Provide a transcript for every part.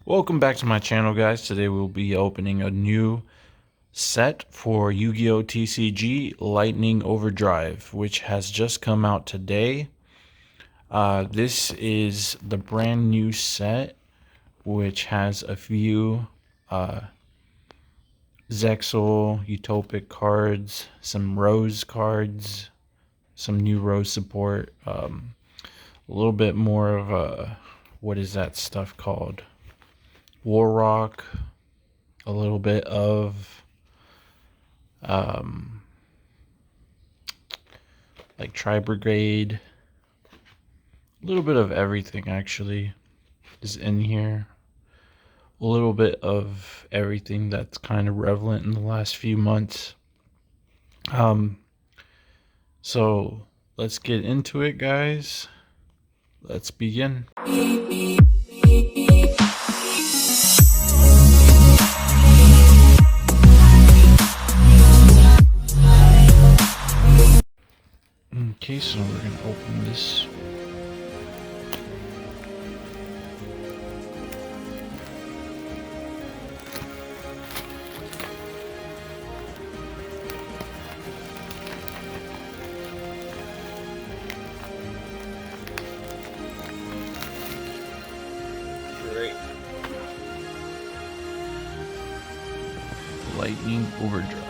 Welcome back to my channel, guys. Today we'll be opening a new set for Yu-Gi-Oh! TCG Lightning Overdrive, which has just come out today. This is the brand new set, which has a few Zexal Utopic cards, some Rose cards, some new Rose support, a little bit more of a, what is that stuff called? War Rock, a little bit of like Tri-Brigade, a little bit of everything actually is in here. A little bit of everything that's kind of relevant in the last few months. So let's get into it, guys. Let's begin. Okay, so we're gonna open this. Great. Lightning Overdrive.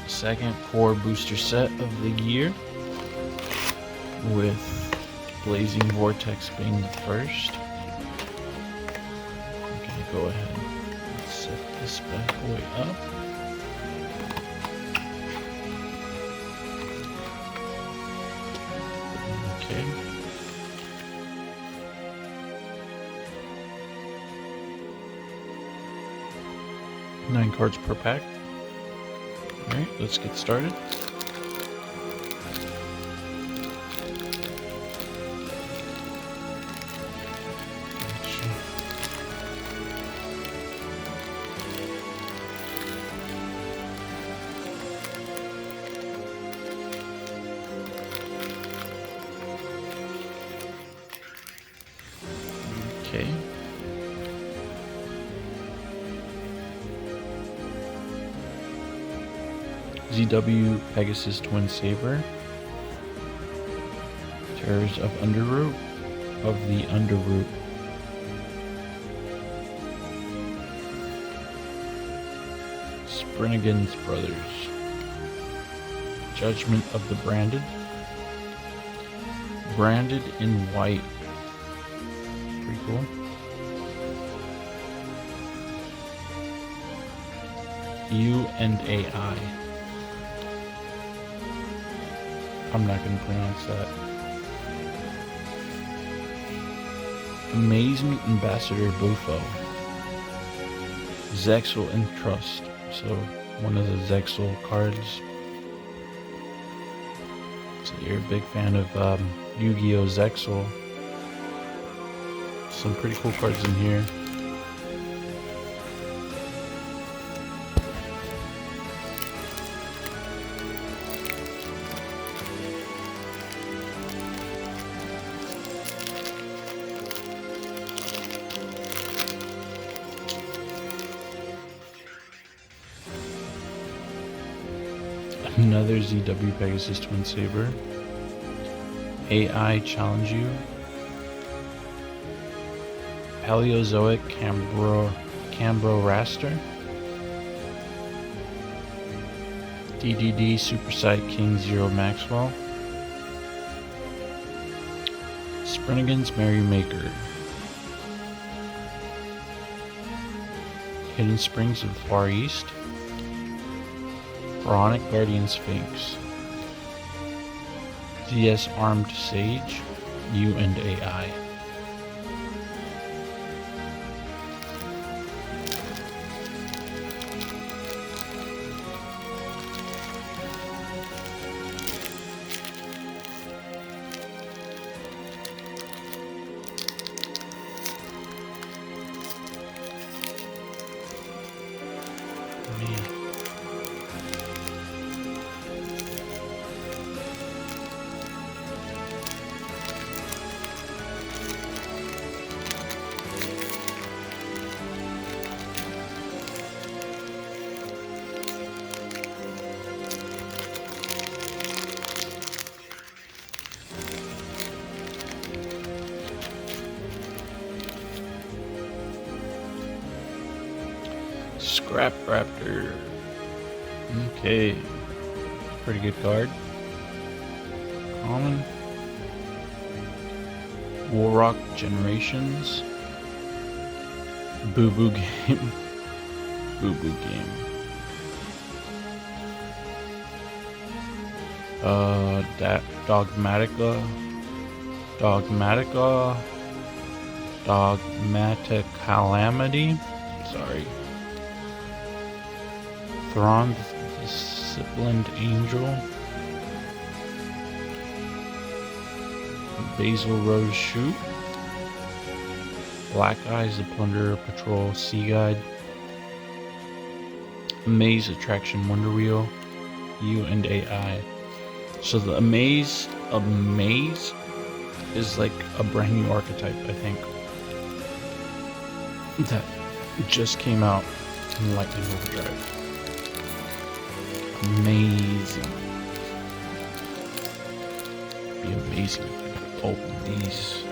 Second core booster set of the year, with Blazing Vortex being the first. I'm gonna go ahead and set this bad boy up. Okay. Nine cards per pack. Alright, let's get started. Okay. ZW Pegasus Twin Saber, Terrors of Underroot, Sprinigan's Brothers, Judgment of the Branded in white, pretty cool. U&AI. I'm not going to pronounce that. Amazing Ambassador Bufo. Zexal and Trust. So, one of the Zexal cards. So, you're a big fan of Yu-Gi-Oh! Zexal. Some pretty cool cards in here. Another ZW Pegasus Twin Saber. AI Challenge You. Paleozoic Cambro Raster. DDD Superside King Zero Maxwell. Sprinigan's Merrymaker. Hidden Springs of the Far East. Pharaonic Guardian Sphinx. ZS Armed Sage. U&AI. Scrap Raptor. Okay. Pretty good card. Common. Warrock Generations. Boo Boo Game. Boo Boo Game. Dogmatic Calamity. Sorry. Thrawn, Disciplined Angel. Basil Rose Shoot. Black Eyes, the Plunderer Patrol Sea Guide. Amaze Attraction Wonder Wheel. U and AI. So the Amaze is like a brand new archetype, I think, that just came out in Lightning Overdrive. Amazing. It'd be amazing if we could open these.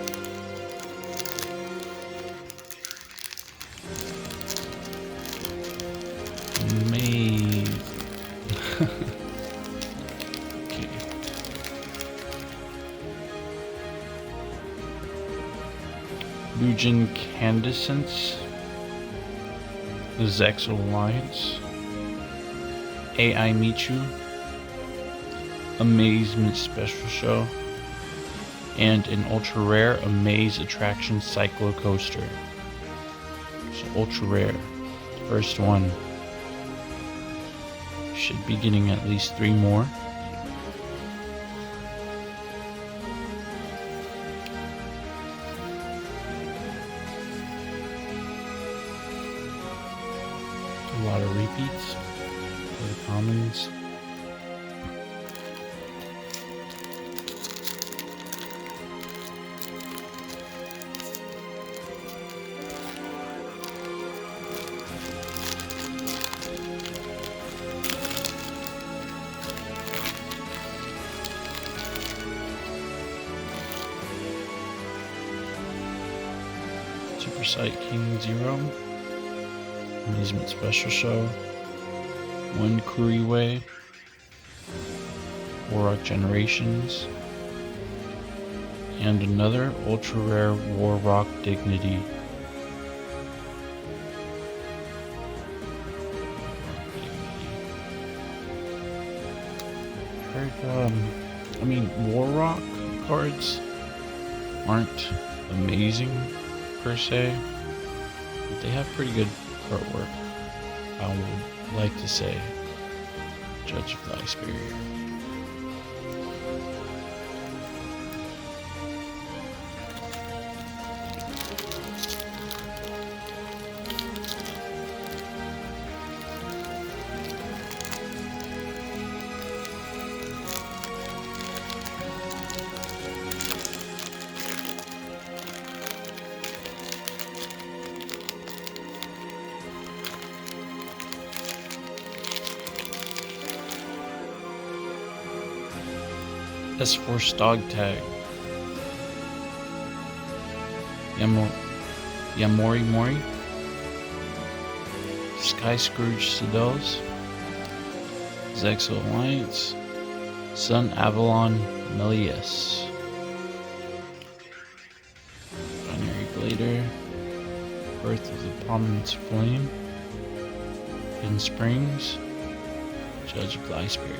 Amazing. Okay. Lujin Candescence. Zexal Alliance. AI Michu. Amazement Special Show. And an ultra rare Amaze Attraction Cyclo Coaster. So ultra rare. First one. Should be getting at least 3 more. A lot of repeats for the commons. Super Sight King Zero. Amusement Special Show. One Kuriway. Warrock Generations. And another ultra rare Warrock Dignity. I mean, Warrock cards aren't amazing per se, but they have pretty good artwork, I would like to say. Judge of the Ice Barrier. S-Force Dog Tag. Yamori Mori. Sky Scrooge Sedos. Zexal Alliance. Sun Avalon Melius. Binary Blader. Birth of the Prominence Flame. Hidden Springs. Judge of the Ice Barrier.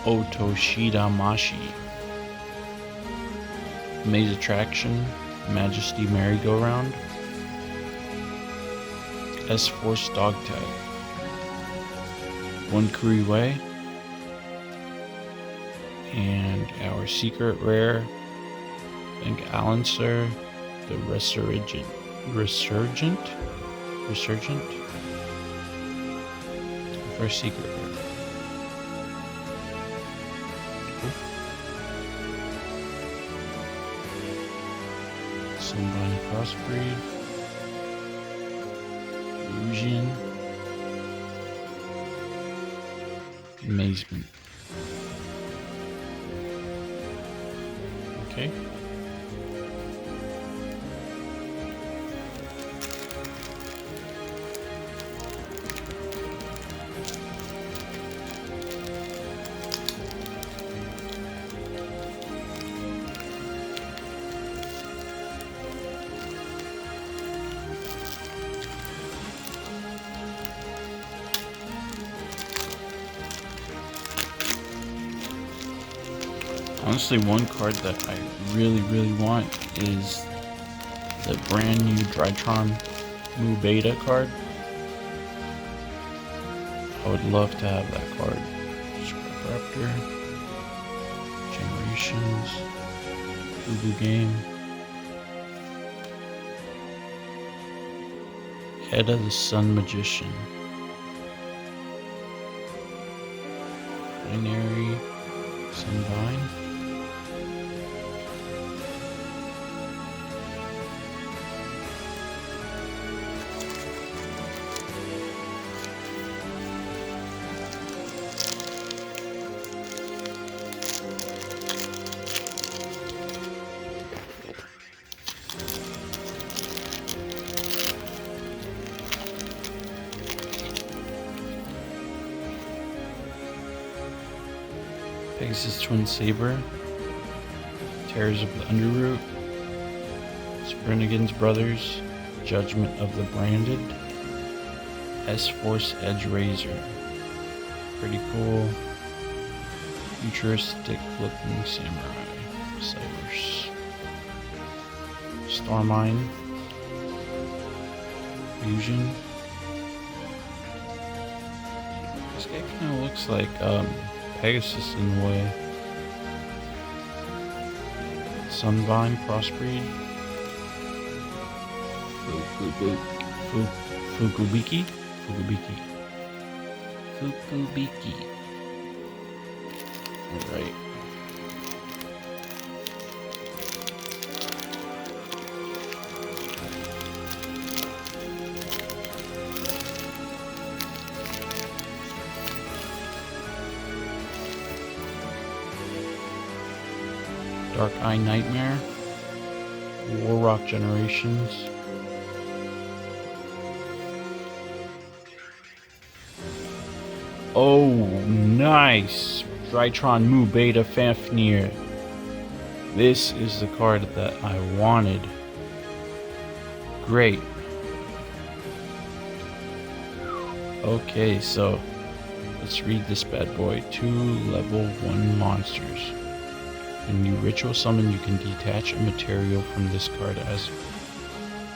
Otoshida Mashi. Maze Attraction, Majesty Merry-Go-Round. S-Force Dog Tag. One Kuriway. And our secret rare, Bank Alancer, the Resurgent. First secret rare. cool. Sunavalon crossbreed. Illusion. Amazement. Okay. Honestly, one card that I really want is the brand new Drytron Mu Beta card. I would love to have that card. Raptor, Generations, Fugu Game, Edda the Sun Magician, Binary, Sunvine. Pegasus Twin Saber, Terrors of the Underroot, Sprinigan's Brothers, Judgment of the Branded, S-Force Edge Razor. Pretty cool. Futuristic looking samurai. Cybers. Starmine. Fusion. This guy kind of looks like Pegasus in a way. Sunvine crossbreed. Fukubiki. Alright. Dark Eye Nightmare, Warrock Generations, oh nice, Drytron Mu Beta Fafnir. This is the card that I wanted. Great. Okay, so let's read this bad boy. 2 level 1 monsters. When you ritual summon, you can detach a material from this card as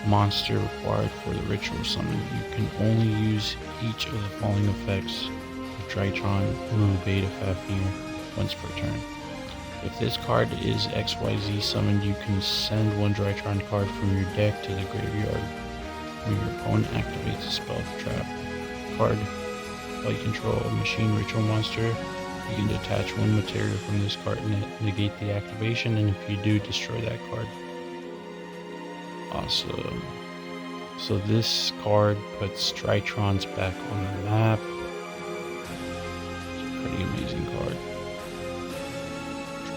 monster required for the ritual summon. You can only use each of the following effects of Drytron Mu Beta Fafnir once per turn. If this card is XYZ summoned, you can send 1 Drytron card from your deck to the graveyard. When your opponent activates a spell trap card while you control a machine ritual monster, you can detach 1 material from this card and negate the activation, and if you do, destroy that card. Awesome. So this card puts Drytrons back on the map. It's a pretty amazing card.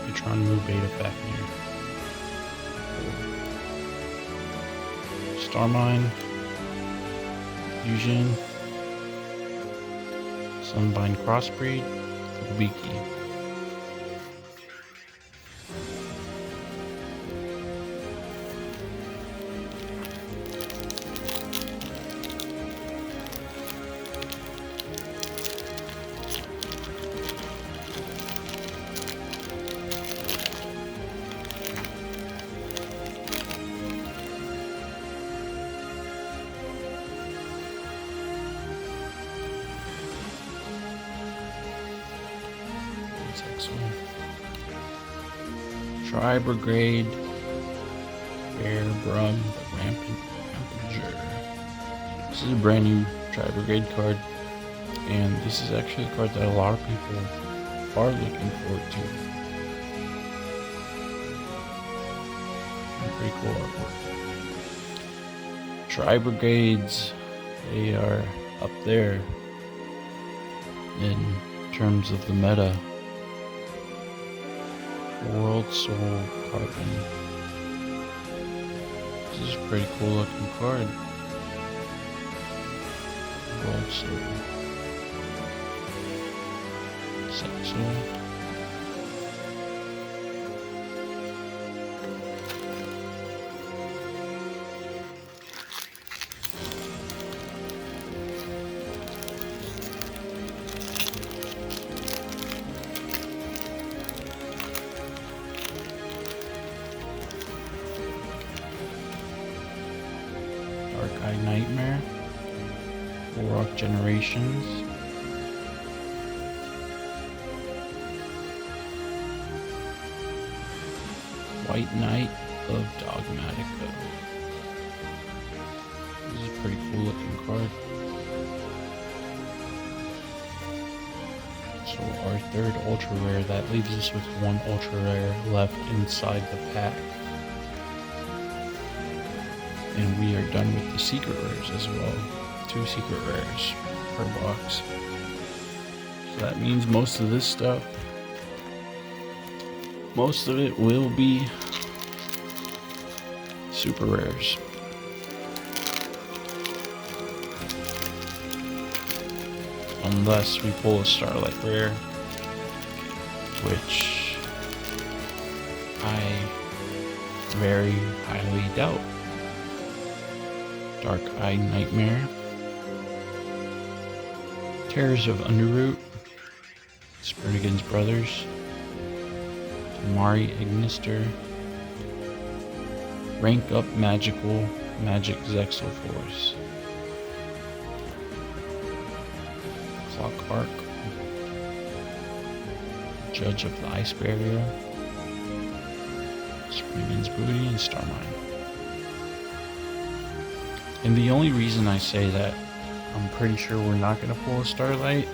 Drytron Mu Beta Fafnir. Starmine. Fusion. Sunvine Crossbreed. Wiki. Tri-Brigade, Bear Brum, the Rampager. This is a brand new Tri-Brigade card, and this is actually a card that a lot of people are looking forward to. pretty cool artwork. Tri-Brigades, they are up there in terms of the meta. World Soul Carbon. This is a pretty cool looking card. World Soul. Zexal. Dark Eye Nightmare, Warrock Generations, White Knight of Dogmatica. This is a pretty cool looking card. So our third ultra rare, that leaves us with one ultra rare left inside the pack. And we are done with the secret rares as well. 2 secret rares per box. So that means most of this stuff, most of it will be super rares. Unless we pull a Starlight rare, which I very highly doubt. Dark Eye Nightmare, Terrors of Underroot, Spriggan's Brothers, Tamari Ignister, Rank Up Magical Magic Zexal Force, Clock Arc, Judge of the Ice Barrier, Spriggan's Booty, and Starmine. And the only reason I say that I'm pretty sure we're not going to pull a Starlight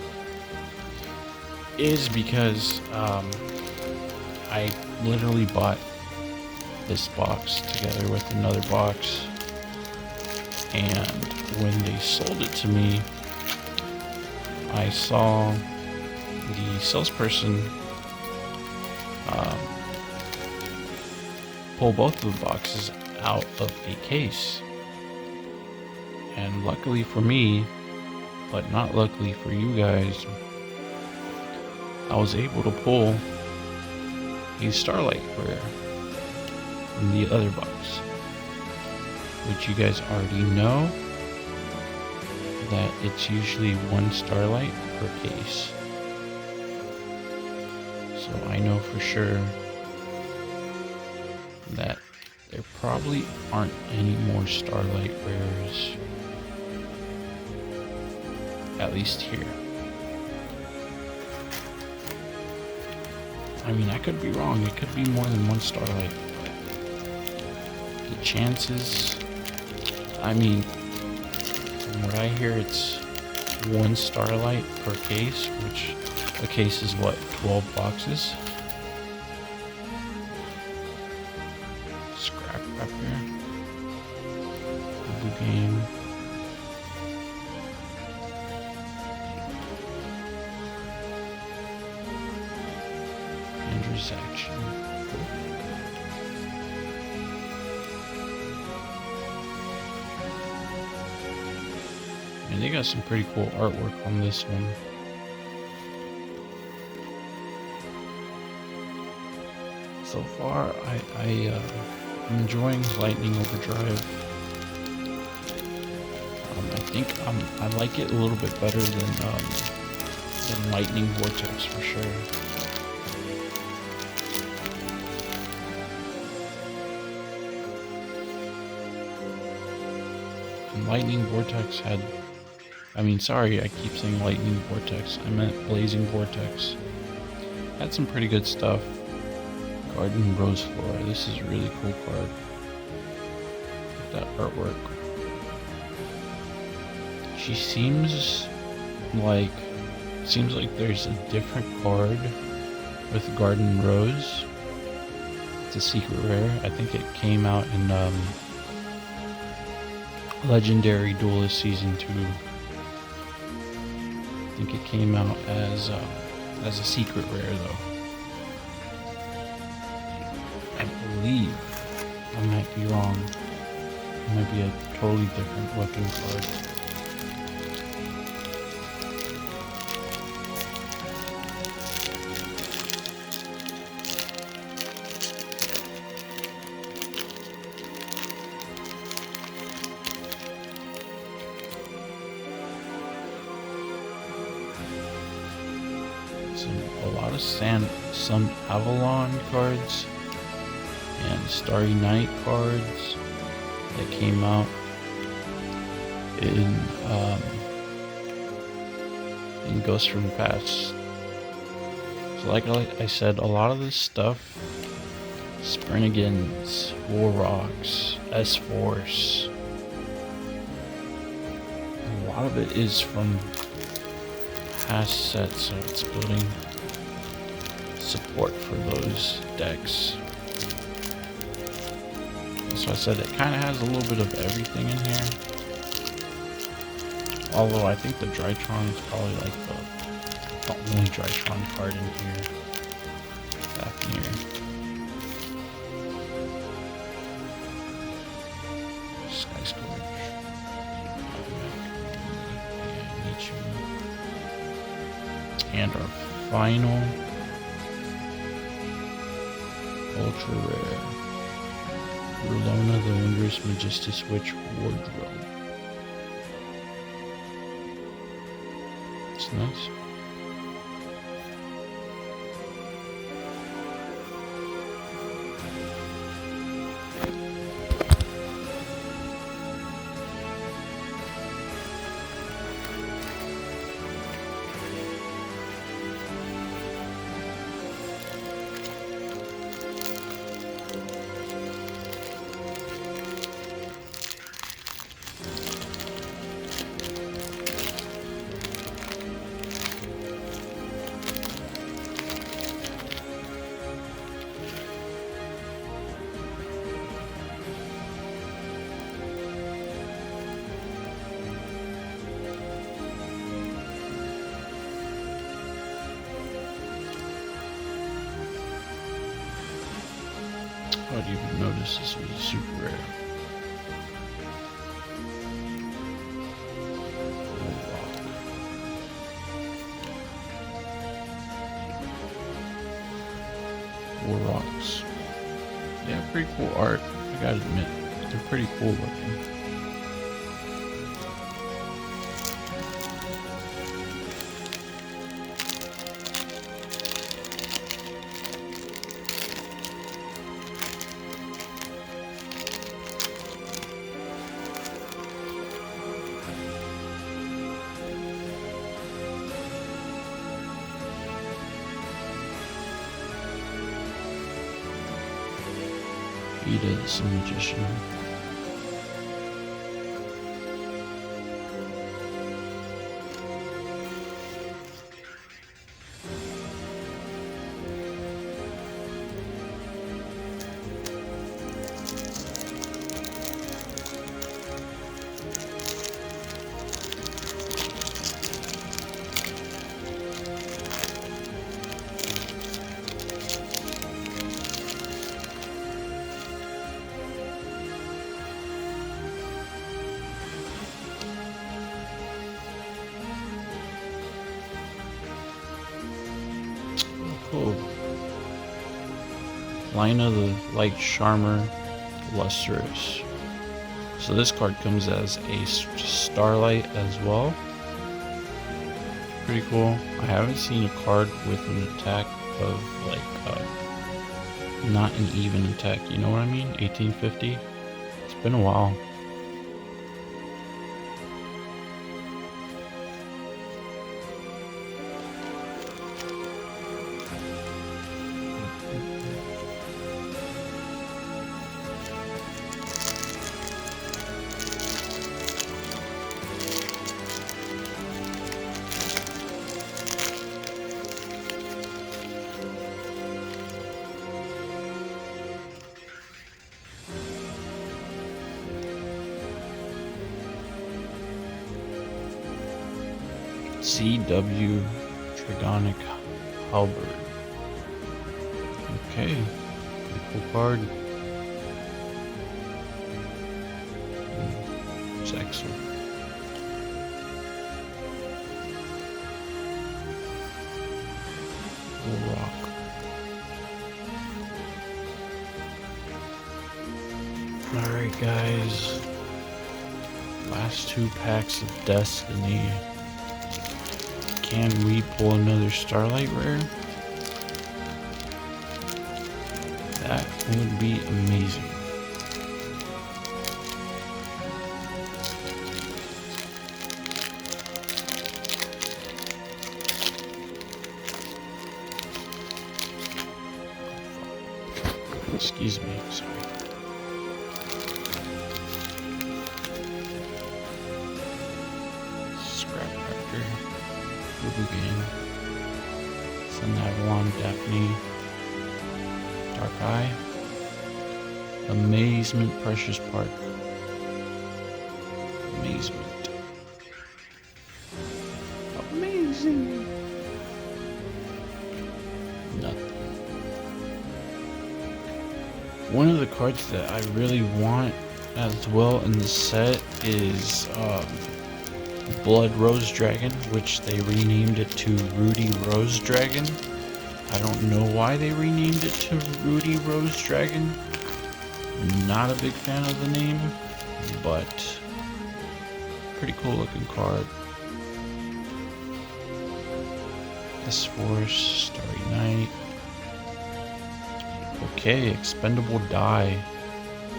is because I literally bought this box together with another box, and when they sold it to me, I saw the salesperson pull both of the boxes out of a case. And luckily for me, but not luckily for you guys, I was able to pull a Starlight rare from the other box, which you guys already know that it's usually 1 Starlight per case. So I know for sure that there probably aren't any more Starlight rares, at least here. I mean, I could be wrong. It could be more than 1 Starlight, but the chances, I mean, from what I hear, it's 1 Starlight per case, which a case is what, 12 boxes? Scrap wrap here. Blue game. Action. Cool. And they got some pretty cool artwork on this one. So far, I'm enjoying Lightning Overdrive. I think I like it a little bit better than Lightning Vortex for sure. Lightning Vortex had, I keep saying Lightning Vortex, I meant Blazing Vortex. Had some pretty good stuff. Garden Rose Flora, this is a really cool card. Look at that artwork. She seems like there's a different card with Garden Rose It's a secret rare. I think it came out in Legendary Duelist Season 2. I think it came out as a secret rare though. I believe. I might be wrong. It might be a totally different weapon card. A lot of Sunavalon cards and Starry Night cards that came out in Ghost from the Past. So like I said, a lot of this stuff, Sprinigans, Warrocks, S-Force, a lot of it is from past sets, so it's building support for those decks. So I said it kind of has a little bit of everything in here. Although I think the Drytron is probably like the only Drytron card in here. Back here. Sky Scourge. And our final ultra rare Rulona the Wondrous Magistus Witch Wardrobe. It's nice. I didn't even notice this was super rare. Warrocks. Yeah, pretty cool art. I gotta admit, they're pretty cool looking. Ida the Sun Magician. Cool. Lina the Light Charmer Lustrous. So this card comes as a Starlight as well. Pretty cool. I haven't seen a card with an attack of like not an even attack, you know what I mean? 1850. It's been a while. CW Trigonic Halberd. Okay, pretty cool card. Zexal. Rock. Alright guys, last 2 packs of Destiny. Can we pull another Starlight Rare? That would be amazing. Excuse me, sorry. Scrapcracker, Game, Sunavalon, Daphne, Dark Eye, Amazement, Precious Park, Amazement, Amazing, nothing. One of the cards that I really want as well in the set is Blood Rose Dragon, which they renamed it to Rudy Rose Dragon. I don't know why they renamed it to Rudy Rose Dragon. Not a big fan of the name, but pretty cool looking card. S-Force, Starry Night. Okay, Expendable Die.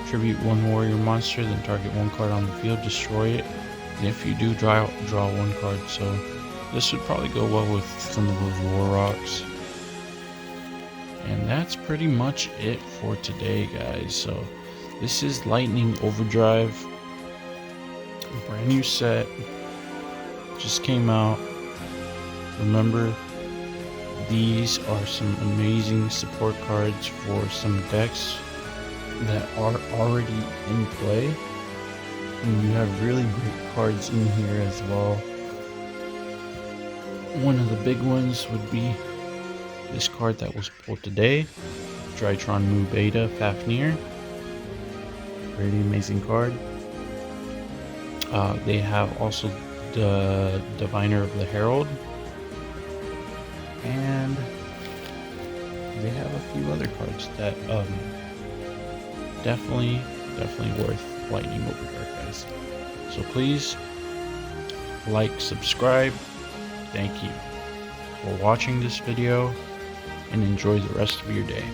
Tribute 1 warrior monster, then target 1 card on the field, destroy it. And if you do, draw 1 card. So this would probably go well with some of those War Rocks. And that's pretty much it for today, guys. So this is Lightning Overdrive. A brand new set. Just came out. Remember, these are some amazing support cards for some decks that are already in play. And you have really great cards in here as well. One of the big ones would be this card that was pulled today, Drytron Mu Beta Fafnir. Pretty amazing card. They have also the Diviner of the Herald. And they have a few other cards that definitely worth Lightning Overdrive, guys. So please like, subscribe. Thank you for watching this video, and enjoy the rest of your day.